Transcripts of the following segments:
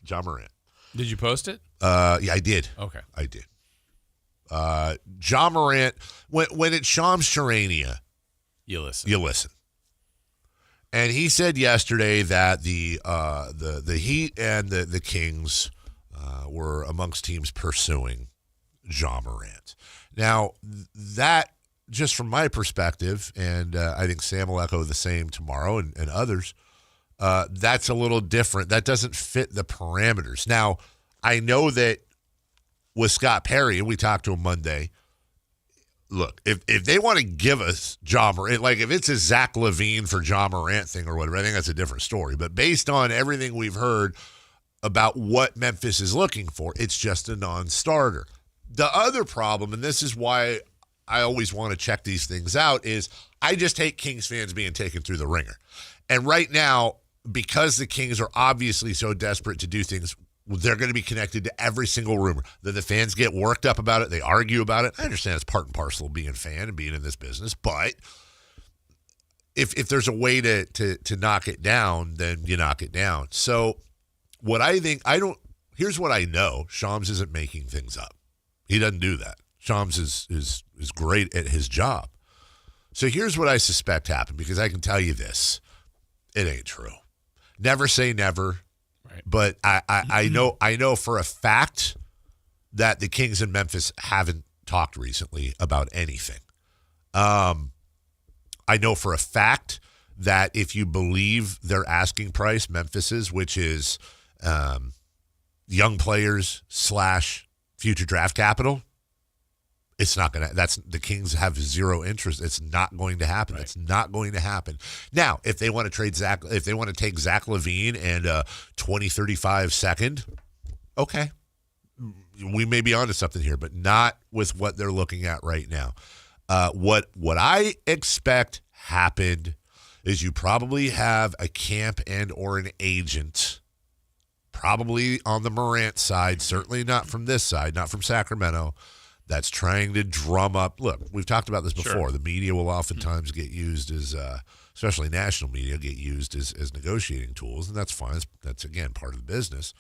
Ja Morant. Did you post it? Yeah, I did. Okay. I did. Ja Morant, when it's Shams Charania, You listen. you listen. And he said yesterday that the Heat and the Kings were amongst teams pursuing Ja Morant. Now, that, just from my perspective, and I think Sam will echo the same tomorrow and others, that's a little different. That doesn't fit the parameters. Now, I know that with Scott Perry, and we talked to him Monday, look, if they want to give us Ja Morant, like if it's a Zach LaVine for Ja Morant thing or whatever, I think that's a different story. But based on everything we've heard about what Memphis is looking for, it's just a non-starter. The other problem, and this is why I always want to check these things out, is I just hate Kings fans being taken through the ringer. And right now, because the Kings are obviously so desperate to do things, they're going to be connected to every single rumor. That the fans get worked up about it. They argue about it. I understand it's part and parcel of being a fan and being in this business. But if there's a way to knock it down, then you knock it down. So what I think, here's what I know. Shams isn't making things up. He doesn't do that. Shams is great at his job. So here's what I suspect happened, because I can tell you this. It ain't true. Never say never. Right. But I know for a fact that the Kings and Memphis haven't talked recently about anything. I know for a fact that if you believe their asking price, Memphis's, which is young players / future draft capital, it's not going to. The Kings have zero interest. It's not going to happen. Right. It's not going to happen. Now, if they want to trade Zach, if they want to take Zach LaVine and 2035 second, okay, we may be onto something here, but not with what they're looking at right now. What I expect happened is you probably have a camp and or an agent, probably on the Morant side, certainly not from this side, not from Sacramento, that's trying to drum up. Look, we've talked about this before. Sure. The media will oftentimes get used as, especially national media, get used as negotiating tools, and that's fine. That's again, part of the business.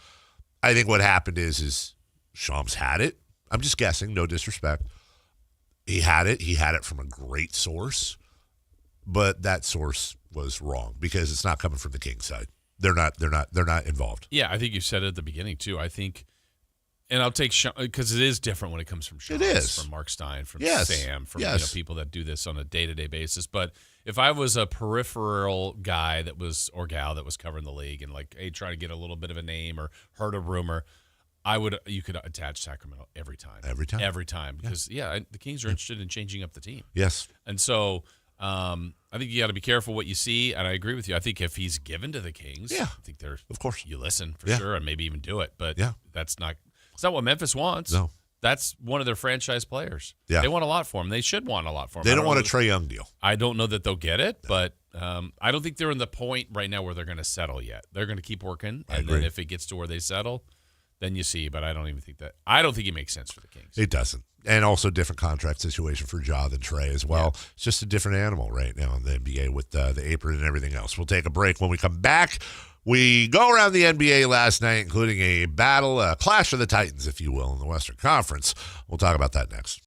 I think what happened is Shams had it. I'm just guessing, no disrespect. He had it. He had it from a great source, but that source was wrong because it's not coming from the Kings side. They're not involved. Yeah, I think you said it at the beginning too. I think. And I'll take because it is different when it comes from Shams, it is. From Mark Stein, from yes. Sam, from yes. People that do this on a day-to-day basis. But if I was a peripheral guy that was or gal that was covering the league and like, hey, trying to get a little bit of a name or heard a rumor, you could attach Sacramento every time. Every time. Because the Kings are interested in changing up the team. Yes. And so I think you got to be careful what you see, and I agree with you. I think if he's given to the Kings, I think of course you listen for sure and maybe even do it. But that's not. It's not what Memphis wants. No. That's one of their franchise players. Yeah. They want a lot for him. They should want a lot for him. They don't want a Trae Young deal. I don't know that they'll get it, but I don't think they're in the point right now where they're going to settle yet. They're going to keep working, and then if it gets to where they settle, then you see. But I don't think it makes sense for the Kings. It doesn't. And also different contract situation for Ja than Trae as well. Yeah. It's just a different animal right now in the NBA with the apron and everything else. We'll take a break. When we come back, we go around the NBA last night, including a battle, a clash of the Titans, if you will, in the Western Conference. We'll talk about that next.